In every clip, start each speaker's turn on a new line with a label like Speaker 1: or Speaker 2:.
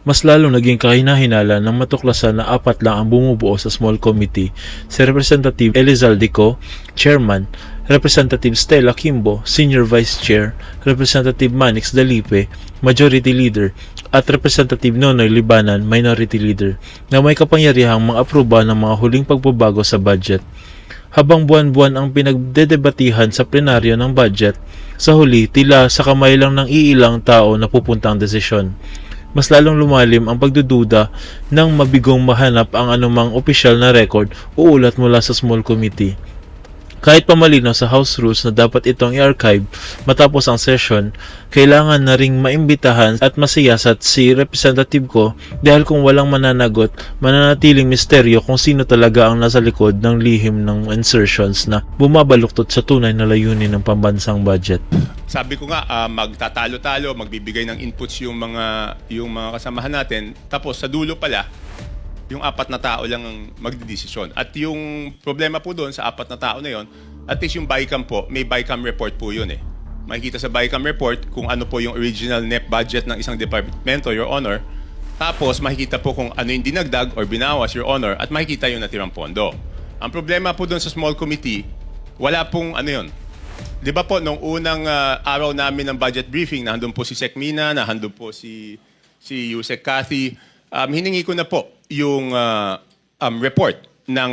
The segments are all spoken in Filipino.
Speaker 1: Mas lalong naging kahina-hinala nang matuklasan na 4 lang ang bumubuo sa small committee, si Representative Elizalde Co, Chairman, Representative Stella Kimbo, Senior Vice Chair, Representative Manix Dalipe, Majority Leader, at Representative Nonoy Libanan, Minority Leader, na may kapangyarihang mang-aproba ng mga huling pagbabago sa budget. Habang buwan-buwan ang pinagdedebatihan sa plenaryo ng budget, sa huli tila sa kamay lang ng iilang tao na pupunta ang desisyon. Mas lalong lumalim ang pagdududa nang mabigong mahanap ang anumang opisyal na record o ulat mula sa small committee. Kahit pamalinaw sa House Rules na dapat itong i-archive matapos ang session, kailangan na ring maimbitahan at masiyasat si Representative Ko dahil kung walang mananagot, mananatiling misteryo kung sino talaga ang nasa likod ng lihim ng insertions na bumabaluktot sa tunay na layunin ng pambansang budget.
Speaker 2: Sabi ko nga, magtatalo-talo, magbibigay ng inputs yung mga kasamahan natin. Tapos sa dulo pala, yung 4 na tao lang ang magdidesisyon. At yung problema po doon sa 4 na tao na yon, at least yung BICAM po, may BICAM report po yun eh. Makikita sa BICAM report kung ano po yung original net budget ng isang departamento, Your Honor. Tapos makikita po kung ano yung dinagdag or binawas, Your Honor, at makikita yung natirang pondo. Ang problema po doon sa small committee, wala pong ano yun. Di ba po, nung unang araw namin ng budget briefing, nandun po si Sec Mina, nandun po si Yusek Cathy, hiningi ko na po yung report ng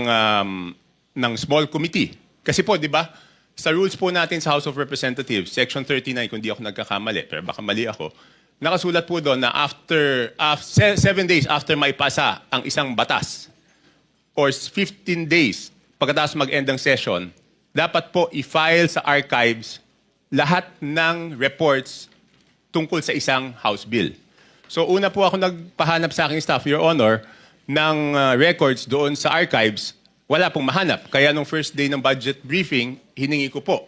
Speaker 2: small committee. Kasi po, di ba, sa rules po natin sa House of Representatives, Section 39, kung di ako nagkakamali, pero baka mali ako, nakasulat po doon na after 7 days after maipasa ang isang batas, or 15 days pagkatapos mag-end ng session, dapat po i-file sa archives lahat ng reports tungkol sa isang House bill. So una po ako nagpahanap sa aking staff, Your Honor, ng records doon sa archives, wala pong mahanap. Kaya nung first day ng budget briefing, hiningi ko po.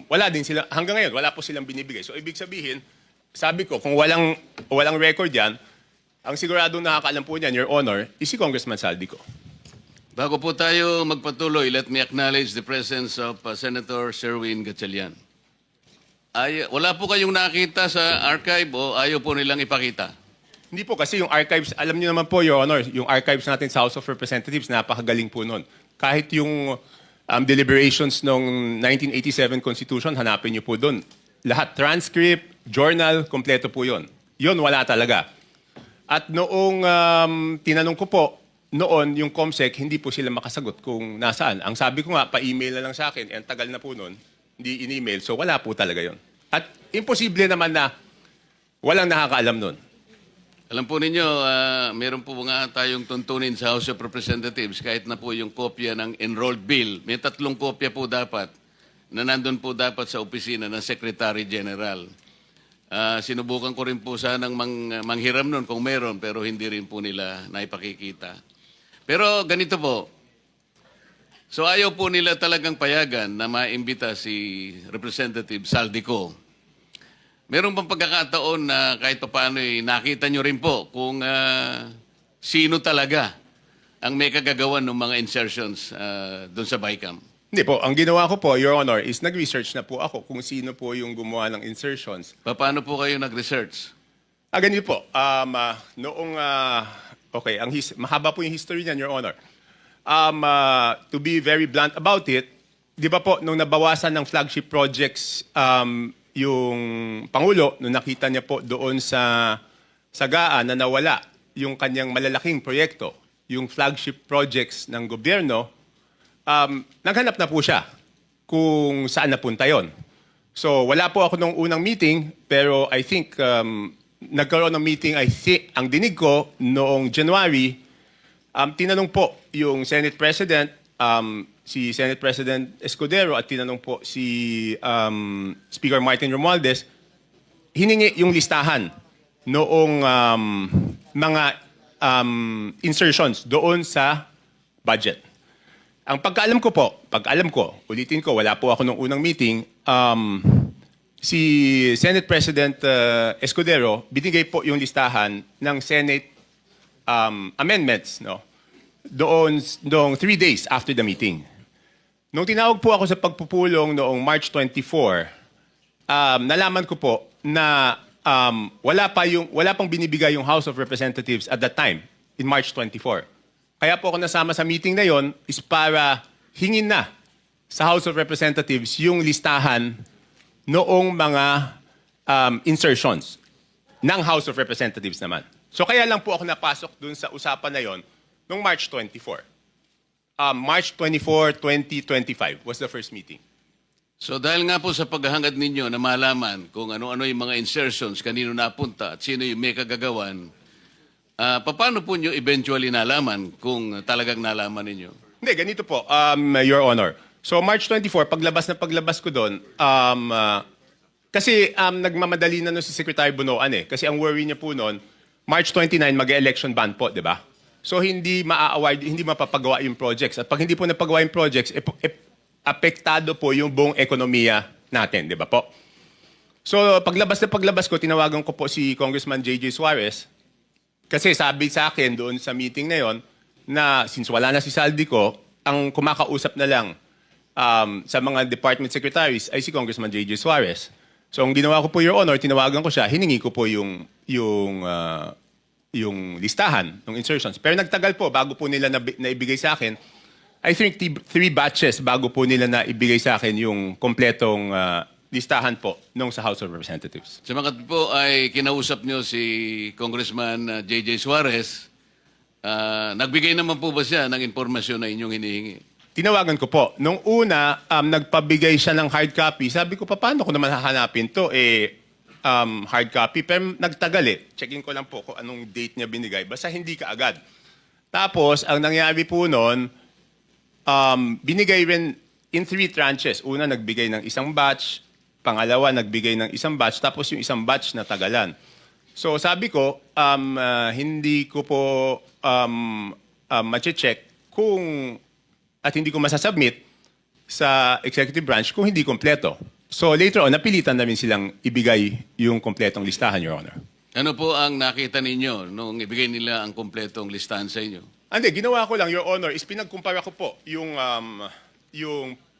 Speaker 2: Wala din sila, hanggang ngayon, wala po silang binibigay. So ibig sabihin, sabi ko, kung walang record yan, ang siguradong nakakaalam po niyan, Your Honor, is si Congressman Saldico.
Speaker 3: Bago po tayo magpatuloy, let me acknowledge the presence of Senator Sherwin Gatchalian. Wala po kayong nakita sa archive o ayaw po nilang ipakita?
Speaker 2: Hindi po kasi yung archives, alam niyo naman po, Your Honor, yung archives natin sa House of Representatives, napakagaling po nun. Kahit yung deliberations ng 1987 Constitution, hanapin niyo po doon. Lahat, transcript, journal, kompleto po yun. Yun, wala talaga. At noong tinanong ko po, noon, yung COMSEC, hindi po sila makasagot kung nasaan. Ang sabi ko nga, pa-email na lang sa akin, ang tagal na po noon, hindi in-email, so wala po talaga yon. At imposible naman na walang nakakaalam noon.
Speaker 3: Alam po ninyo, meron po nga tayong tuntunin sa House of Representatives kahit na po yung kopya ng enrolled bill. May 3 kopya po dapat na nandun po dapat sa opisina ng Secretary General. Sinubukan ko rin po sanang manghiram nun kung meron pero hindi rin po nila naipakikita. Pero ganito po, so ayaw po nila talagang payagan na maimbita si Representative Saldico. Meron bang pagkakataon na kahit paano nakita nyo rin po kung sino talaga ang may kagagawan ng mga insertions doon sa BICAM?
Speaker 2: Hindi po, ang ginawa ko po, Your Honor, is nag-research na po ako kung sino po yung gumawa ng insertions.
Speaker 3: Paano po kayo nag-research?
Speaker 2: Ganito po, okay, mahaba po yung history niyan, Your Honor. To be very blunt about it, di ba po, nung nabawasan ng flagship projects yung Pangulo, nung nakita niya po doon sa Sagaan na nawala yung kanyang malalaking proyekto, yung flagship projects ng gobyerno, naghanap na po siya kung saan napunta yon. So wala po ako nung unang meeting, pero I think nagkaroon ng meeting, ang dinig ko noong January, tinanong po yung Senate President, si Senate President Escudero at tinanong po si Speaker Martin Romualdez, hiningi yung listahan noong mga insertions doon sa budget. Ang pagkaalam ko, ulitin ko, wala po ako nung unang meeting, si Senate President Escudero, binigay po yung listahan ng Senate amendments, no? Doon 3 days after the meeting. Nung tinawag po ako sa pagpupulong noong March 24, nalaman ko po na wala pang binibigay yung House of Representatives at that time, in March 24. Kaya po ako nasama sa meeting na yon is para hingin na sa House of Representatives yung listahan noong mga insertions ng House of Representatives naman. So kaya lang po ako napasok dun sa usapan na yon noong March 24. March 24, 2025 was the first meeting.
Speaker 3: So dahil nga po sa paghahangad ninyo na malaman kung ano-ano yung mga insertions, kanino napunta at sino yung may kagagawan, paano po nyo eventually nalaman kung talagang nalaman ninyo?
Speaker 2: Hindi, ganito po, Your Honor. So March 24, paglabas ko doon, kasi nagmamadali na nun si Secretary Bunoan eh. Kasi ang worry niya po noon, March 29, mag-election ban po, di ba? So hindi maa-award, hindi mapapagawa yung projects. At pag hindi po napagawa yung projects, apektado po yung buong ekonomiya natin, di ba po? So paglabas ko, tinawagan ko po si Congressman J.J. Suarez kasi sabi sa akin doon sa meeting na yon na since wala na si Saldico, ang kumakausap na lang sa mga department secretaries ay si Congressman J.J. Suarez. So ang ginawa ko po, Your Honor, tinawagan ko siya, hiningi ko po yung listahan ng insertions. Pero nagtagal po bago po nila naibigay sa akin. I think 3 batches bago po nila na ibigay sa akin yung kompletong listahan po nung sa House of Representatives.
Speaker 3: Sa mga po ay kinausap nyo si Congressman J.J. Suarez, nagbigay naman po ba siya ng impormasyon na inyong hinihingi?
Speaker 2: Tinawagan ko po. Nung una, nagpabigay siya ng hard copy. Sabi ko, paano ko naman hahanapin to? Hard copy. Pero nagtagal eh. Checkin ko lang po kung anong date niya binigay. Basta hindi ka agad. Tapos, ang nangyari po noon, binigay rin in 3 tranches. Una, nagbigay ng isang batch. Pangalawa, nagbigay ng isang batch. Tapos yung isang batch na tagalan. So sabi ko, hindi ko po mache-check kung at hindi ko masasubmit sa executive branch kung hindi kompleto. So later on, napilitan namin silang ibigay yung kompletong listahan, Your Honor.
Speaker 3: Ano po ang nakita ninyo nung ibigay nila ang kompletong listahan sa inyo?
Speaker 2: Hindi, ginawa ko lang, Your Honor, is pinagkumpara ko po yung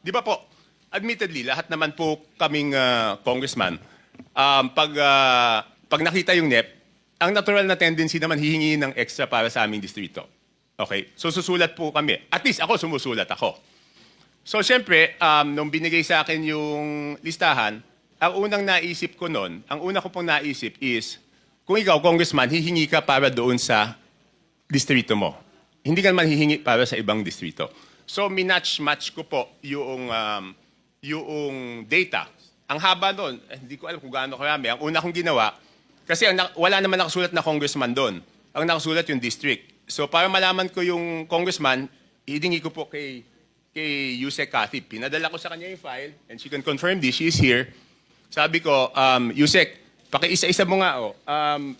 Speaker 2: di ba po, admittedly, lahat naman po kaming congressman, pag nakita yung NEP, ang natural na tendency naman hihingi ng extra para sa aming distrito. Okay? So susulat po kami. At least ako, sumusulat ako. So syempre, nung binigay sa akin yung listahan, ang unang naisip ko noon, ang una ko pong naisip is, kung ikaw, congressman, hihingi ka para doon sa distrito mo. Hindi ka naman hihingi para sa ibang distrito. So, minatch-match ko po yung data. Ang haba doon, hindi ko alam kung gaano karami. Ang una kong ginawa, kasi wala naman nakasulat na congressman doon. Ang nakasulat yung district. So, para malaman ko yung congressman, hihingi ko po kay Yusek Katip. Pinadala ko sa kanya yung file, and she can confirm this. She is here. Sabi ko, Yusek, pakiisa-isa mo nga,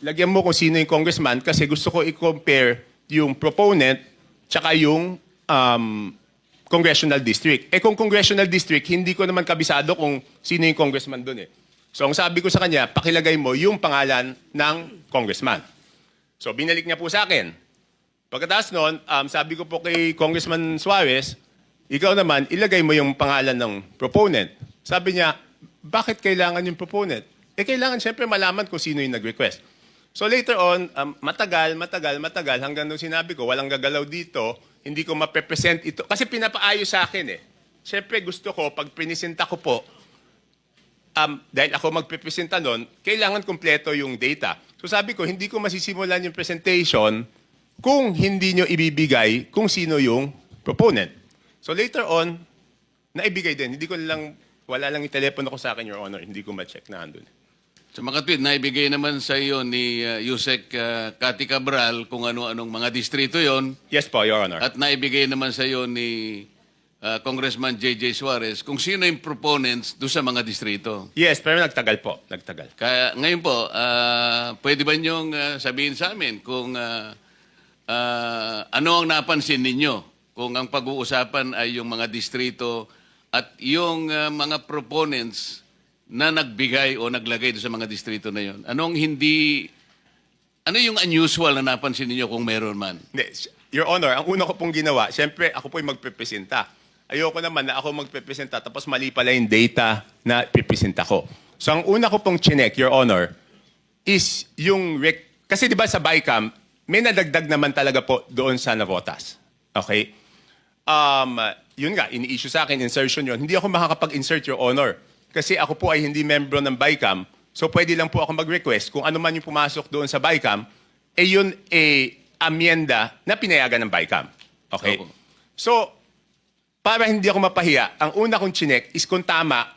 Speaker 2: lagyan mo kung sino yung congressman kasi gusto ko i-compare yung proponent tsaka yung congressional district. Kung congressional district, hindi ko naman kabisado kung sino yung congressman doon eh. So, ang sabi ko sa kanya, pakilagay mo yung pangalan ng congressman. So, binalik niya po sa akin. Pagkatapos noon, sabi ko po kay Congressman Suarez, ikaw naman, ilagay mo yung pangalan ng proponent. Sabi niya, bakit kailangan yung proponent? Kailangan siyempre malaman kung sino yung nag-request. So later on, matagal, hanggang nung sinabi ko, walang gagalaw dito, hindi ko maprepresent ito. Kasi pinapaayos sa akin eh. Siyempre gusto ko, pag pinisenta ko po, dahil ako magpipresenta nun, kailangan kumpleto yung data. So sabi ko, hindi ko masisimulan yung presentation kung hindi nyo ibibigay kung sino yung proponent. So later on, naibigay din. Wala lang yung telepono ko sa akin, Your Honor. Hindi ko ma-check na andun.
Speaker 3: Sa mga tweet, naibigay naman sa iyo ni Yusek Cathy Cabral kung ano-anong mga distrito yon.
Speaker 2: Yes po, Your Honor.
Speaker 3: At naibigay naman sa iyo ni Congressman J.J. Suarez kung sino yung proponents doon sa mga distrito.
Speaker 2: Yes, pero nagtagal po. Nagtagal.
Speaker 3: Kaya ngayon po, pwede ba niyong sabihin sa amin kung ano ang napansin ninyo? Kung ang pag-uusapan ay yung mga distrito at yung mga proponents na nagbigay o naglagay doon sa mga distrito na yon. Ano yung unusual na napansin ninyo kung meron man?
Speaker 2: Your Honor, ang una ko pong ginawa, siyempre ako po'y magpepresenta. Ayoko naman na ako magpepresenta tapos mali pala yung data na pipresenta ko. So ang una ko pong chinek, Your Honor, is yung kasi 'di ba sa BICAM may nadagdag naman talaga po doon sa Navotas. Okay? Yun nga, ini-issue sa akin, insertion yun. Hindi ako makakapag-insert, Your Honor. Kasi ako po ay hindi membro ng BICAM. So pwede lang po ako mag-request kung ano man yung pumasok doon sa BICAM, yun amyenda na pinayagan ng BICAM. Okay?
Speaker 3: Opo.
Speaker 2: So, para hindi ako mapahiya, ang una kong chinek is kung tama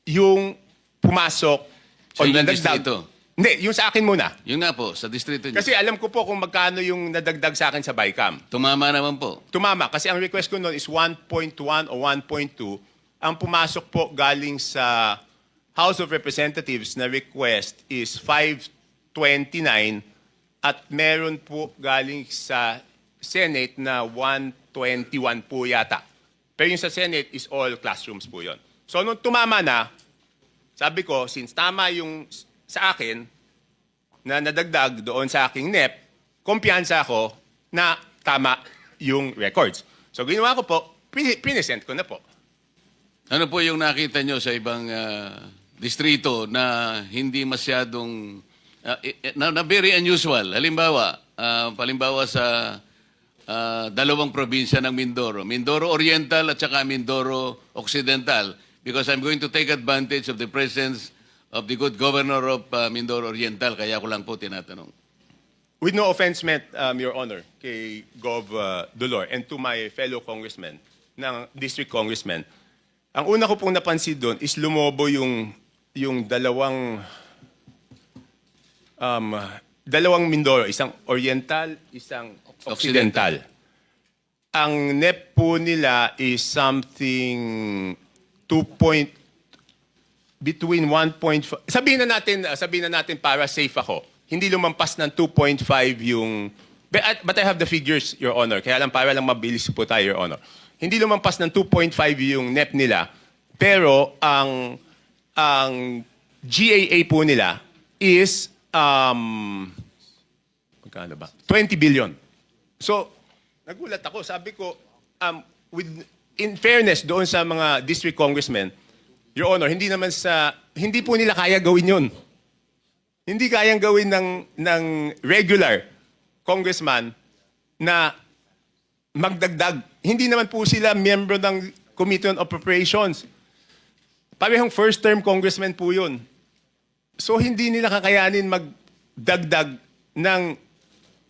Speaker 2: yung pumasok
Speaker 3: Sa inyong
Speaker 2: nadagdag.
Speaker 3: distrito?
Speaker 2: Hindi, yung sa akin muna.
Speaker 3: Yun nga po, sa distrito niyo.
Speaker 2: Kasi alam ko po kung magkano yung nadagdag sa akin sa BICAM.
Speaker 3: Tumama naman po.
Speaker 2: Tumama, kasi ang request ko noon is 1.1 o 1.2. Ang pumasok po galing sa House of Representatives na request is 529 at meron po galing sa Senate na 121 po yata. Pero yung sa Senate is all classrooms po yon. So nung tumama na, sabi ko, since tama yung sa akin na nadagdag doon sa aking NEP, kumpiyansa ako na tama yung records. So ginawa ko po, pinesent ko na po.
Speaker 3: Ano po yung nakita nyo sa ibang distrito na hindi masyadong, na very unusual? Halimbawa sa dalawang probinsya ng Mindoro. Mindoro Oriental at saka Mindoro Occidental. Because I'm going to take advantage of the presence of the good governor of Mindoro Oriental. Kaya ko lang po tinatanong.
Speaker 2: With no offense meant, Your Honor, kay Gov. Dolor and to my fellow congressmen, ng district congressmen, ang una ko pong napansin doon is lumobo yung dalawang Mindoro, isang Oriental, isang Occidental. Ang NEP po nila is something between 1.5, sabihin na natin para safe ako. Hindi lumampas ng 2.5 yung but I have the figures, Your Honor. Kaya lang para lang mabilis po tayo, Your Honor. Hindi lumampas ng 2.5 yung NEP nila. Pero ang GAA po nila is magkano ba? 20 billion. So, nagulat ako. Sabi ko, in fairness doon sa mga district congressmen, Your Honor, hindi po nila kaya gawin yun. Hindi kayang gawin ng regular congressman na magdagdag. Hindi naman po sila miyembro ng Committee on Appropriations. Parehong first-term congressman po yun. So, hindi nila kakayanin magdagdag ng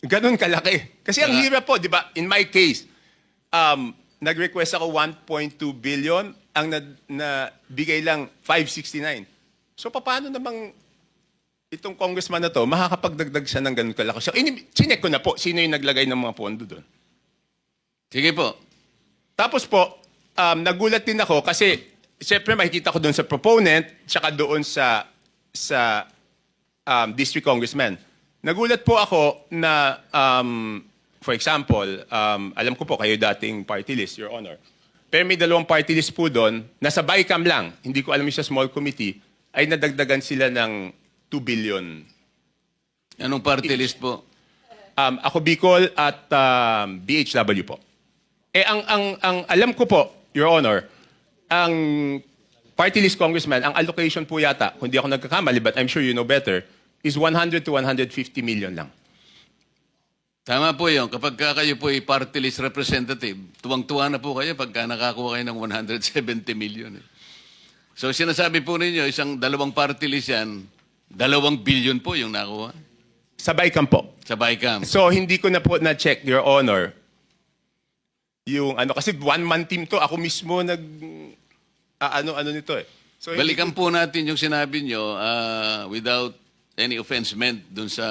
Speaker 2: ganun kalaki. Kasi ang hirap po, di ba? In my case, nag-request ako 1.2 billion, ang nabigay lang 569. So, paano namang itong congressman na to, makakapagdagdag siya ng ganun kalaki? So, chinek ko na po, sino yung naglagay ng mga pondo doon.
Speaker 3: Sige po.
Speaker 2: Tapos po, nagulat din ako kasi, siyempre makikita ko doon sa proponent, tsaka doon sa district congressman. Nagulat po ako na, for example, alam ko po kayo dating party list, Your Honor. Pero may dalawang party list po doon, nasa BICAM lang, hindi ko alam yung sa small committee, ay nadagdagan sila ng 2 billion.
Speaker 3: Anong party list po?
Speaker 2: Ako Bicol at BHW po. Ang alam ko po, Your Honor, ang party list congressman, ang allocation po yata, kung di ako nagkakamali, but I'm sure you know better, is 100 to 150 million lang.
Speaker 3: Tama po yun. Kapag kayo po ay party list representative, tuwang-tuwa na po kayo pagka nakakuha kayo ng 170 million. So sinasabi po ninyo, dalawang party list yan, 2 billion po yung nakuha
Speaker 2: Sa BICAM po.
Speaker 3: sa BICAM.
Speaker 2: So, hindi ko na po na-check, Your Honor, yung kasi one-man team to. Ako mismo ano nito eh. So,
Speaker 3: Balikan po natin yung sinabi nyo without any offense meant dun sa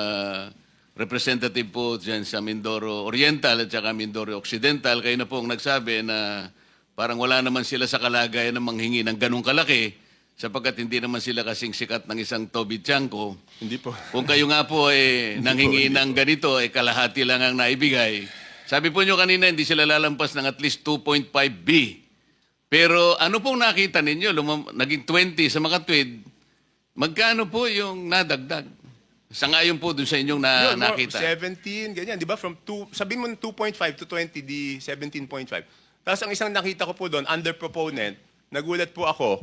Speaker 3: representative po dyan sa Mindoro Oriental at saka Mindoro Occidental. Kayo na po ang nagsabi na parang wala naman sila sa kalagayan ng manghingi ng ganong kalaki sapagkat hindi naman sila kasing sikat ng isang Toby Tiangco.
Speaker 2: Hindi po.
Speaker 3: Kung kayo nga po nanghingi ng ganito, kalahati lang ang naibigay. Sabi po nyo kanina, hindi sila lalampas ng at least 2.5B. Pero ano pong nakita ninyo? Naging 20 sa mga tweet. Magkano po yung nadagdag? Sangayon po dun sa inyong nakita.
Speaker 2: 17, ganyan. Di ba? Sabihin mo 2.5 to 20, di 17.5. Tapos ang isang nakita ko po doon, under proponent, nagulat po ako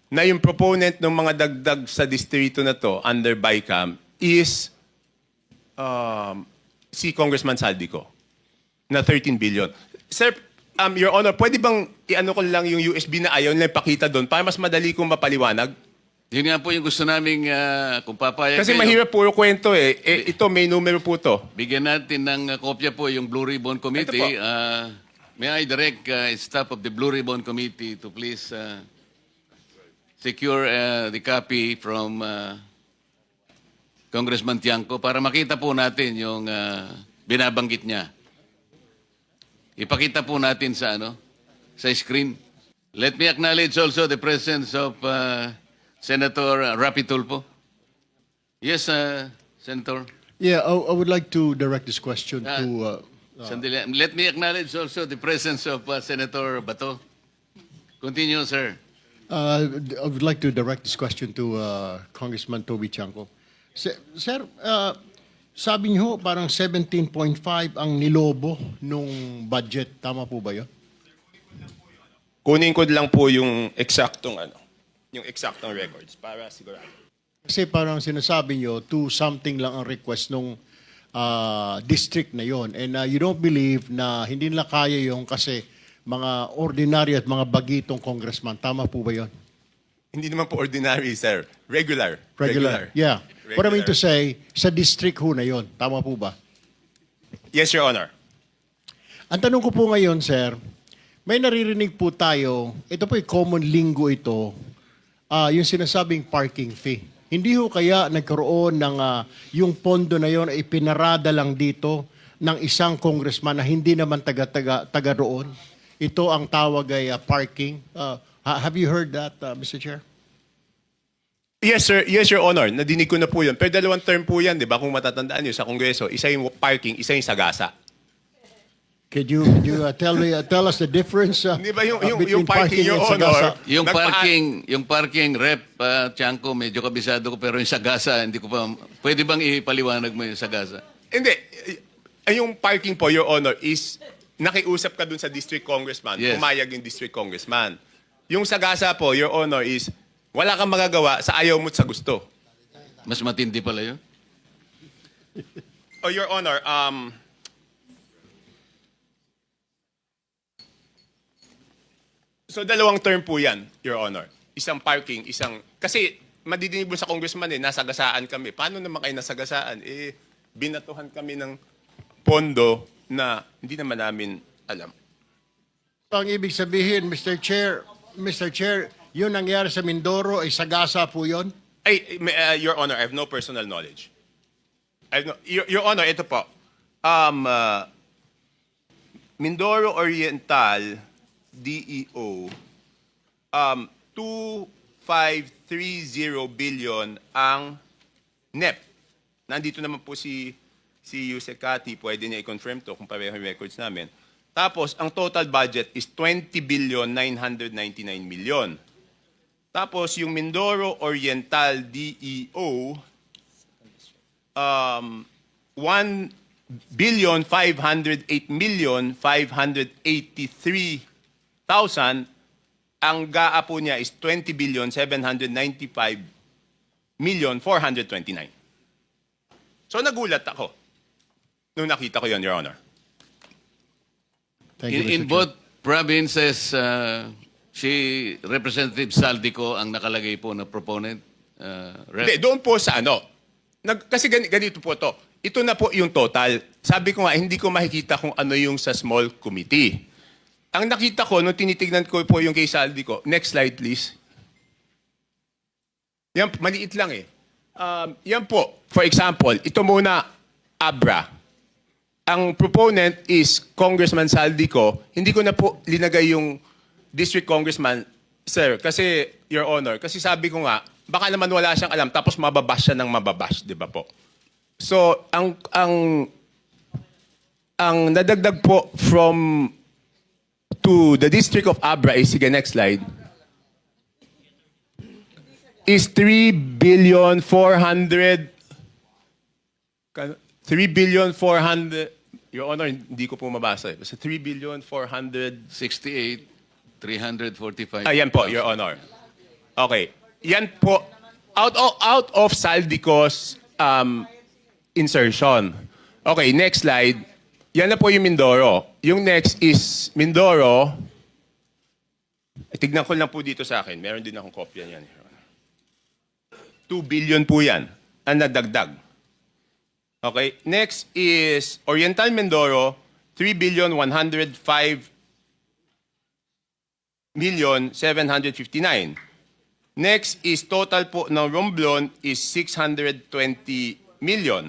Speaker 2: na yung proponent ng mga dagdag sa distrito na to, under BICAM, is si Congressman Saldico na 13 billion. Sir, Your Honor, pwede bang i-ano ko lang yung USB na ayaw nila ipakita doon para mas madali kong mapaliwanag?
Speaker 3: Yun nga po yung gusto naming kung papayag
Speaker 2: Kasi
Speaker 3: kayo,
Speaker 2: mahirap puro kwento eh. Ito, may numero po to.
Speaker 3: bigyan natin ng kopya po yung Blue Ribbon Committee. May I direct staff of the Blue Ribbon Committee to please secure the copy from Congressman Tiangco para makita po natin yung binabanggit niya. Ipakita po natin sa sa screen. Let me acknowledge also the presence of Senator Rapi Tulfo. Yes, Senator.
Speaker 4: Yeah, I would like to direct this question to.
Speaker 3: Sandali. Let me acknowledge also the presence of Senator Bato. Continue, sir.
Speaker 4: I would like to direct this question to Congressman Toby Chanco. Sir, sabi niyo parang 17.5 ang nilobo nung budget. Tama po ba yun?
Speaker 2: Kunin ko lang po yung eksaktong records para sigurado.
Speaker 4: Kasi parang sinasabi niyo, 2-something lang ang request nung district na yon. And you don't believe na hindi nila kaya yung kasi mga ordinary at mga bagitong congressman. Tama po ba yun?
Speaker 2: Hindi naman po ordinary, sir. Regular.
Speaker 4: Yeah. What I mean to
Speaker 2: Regular.
Speaker 4: say, sa district ho na yon. Tama po ba?
Speaker 2: Yes, Your Honor.
Speaker 4: Ang tanong ko po ngayon, sir, may naririnig po tayo, ito po yung common lingo ito, yung sinasabing parking fee. Hindi ho kaya nagkaroon ng yung pondo na yon ay pinarada lang dito ng isang congressman na hindi naman taga roon. Ito ang tawag ay parking. Have you heard that, Mr. Chair?
Speaker 2: Yes, sir. Yes, Your Honor. Nadinig ko na po yun. Pero dalawang term po yan, di ba? Kung matatandaan nyo sa Kongreso, isa yung parking, isa yung sagasa.
Speaker 4: Could you tell us the difference
Speaker 2: Di ba yung
Speaker 4: between
Speaker 2: parking, Your
Speaker 4: and
Speaker 2: Honor?
Speaker 4: sagasa?
Speaker 3: Yung parking rep, Tiangco, medyo kabisado ko, pero yung sagasa, hindi ko pa, pwede bang ipaliwanag mo yung sagasa?
Speaker 2: Hindi. Yung parking po, Your Honor, is nakiusap ka dun sa district congressman.
Speaker 3: Yes.
Speaker 2: Pumayag yung district congressman. Yung sagasa po, Your Honor, is wala kang magagawa sa ayaw mo't sa gusto.
Speaker 3: Mas matindi pala yun.
Speaker 2: Oh, Your Honor, so dalawang term po yan, Your Honor. Isang parking, kasi madidinig mo sa congressman nasagasaan kami. Paano naman kayo nasagasaan? Binatuhan kami ng pondo na hindi naman namin alam.
Speaker 4: Ang ibig sabihin, Mr. Chair, yun nangyari sa Mindoro ay sagasa po yun?
Speaker 2: Your Honor, I have no personal knowledge. Your Honor, ito po. Mindoro Oriental, DEO, 2,530 billion ang NEP. Nandito naman po si Yusek Kati, pwede niya i-confirm to kung pareho yung records namin. Tapos, ang total budget is 20,999 million. Tapos, yung Mindoro Oriental DEO, 1,508,583,000. Ang GAA po niya is 20,795,429. So, nagulat ako nung nakita ko yon, Your Honor.
Speaker 4: Thank you,
Speaker 3: In
Speaker 4: Mr. Chair.
Speaker 3: both provinces, si Representative Saldico ang nakalagay po na proponent. Rep.
Speaker 2: Hindi, doon po sa kasi ganito po to. Ito na po yung total. Sabi ko nga, hindi ko makikita kung ano yung sa small committee. Ang nakita ko, nung tinitignan ko po yung kay Saldico, next slide please. Yan, maliit lang eh. Yan po, for example, ito muna, ABRA. Ang proponent is Congressman Saldico. Hindi ko na po linagay yung district congressman, sir, kasi, Your Honor, kasi sabi ko nga, baka naman wala siyang alam, tapos mababash siya ng mababash, di ba po? So, ang nadagdag po to the District of Abra is, sige, next slide, is 3,400,000,000. Your Honor, hindi ko po mabasa. Basta 3,400,000,000.
Speaker 3: 68,345.
Speaker 2: Ayan po, Your Honor. Okay. Yan po, out of Saldico's insertion. Okay, next slide. Yan na po yung Mindoro. Yung next is Mindoro. Tignan ko lang po dito sa akin. Meron din akong kopya niyan. 2 billion po yan ang nadagdag. Okay, next is Oriental Mindoro, 3,105,759. Next is total po ng Romblon is 620 million.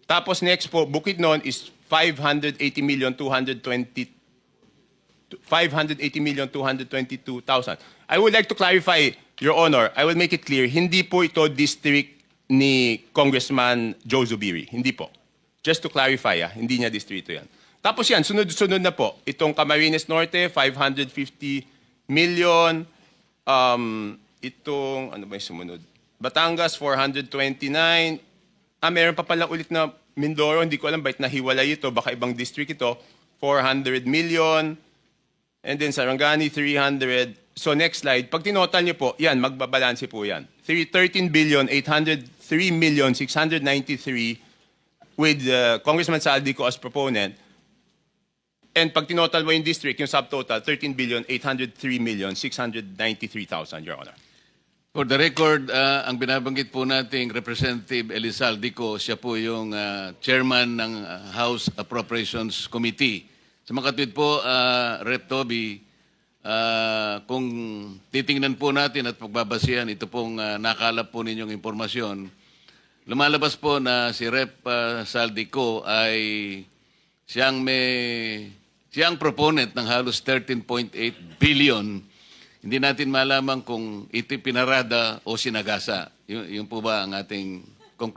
Speaker 2: Tapos next po, Bukidnon is 580,222,000. I would like to clarify, Your Honor, I will make it clear, hindi po ito district ni Congressman Joe Zubiri. Hindi po. Just to clarify, hindi niya distrito yan. Tapos yan, sunod-sunod na po. Itong Camarines Norte, 550 million. Itong, ano ba yung sumunod? Batangas, 429. Meron pa pala ulit na Mindoro. Hindi ko alam bakit nahiwalay ito. Baka ibang district ito. 400 million. And then Sarangani, 300. So next slide. Pag tinotal niyo po, yan, magbabalanse po yan. 13,803,693 with Congressman Saldico as proponent. And pag tinotal mo yung district, yung subtotal, 13,803,693,000, Your Honor.
Speaker 3: For the record, ang binabanggit po nating Representative Elizaldico, siya po yung chairman ng House Appropriations Committee. Sa makatwid po, Rep. Toby, kung titingnan po natin at pagbabasihan, ito pong nakalap po ninyong impormasyon, lumalabas po na si Rep. Saldico ay siyang proponent ng halos 13.8 billion. Hindi natin malaman kung ito pinarada o sinagasa. Yun po ba ang ating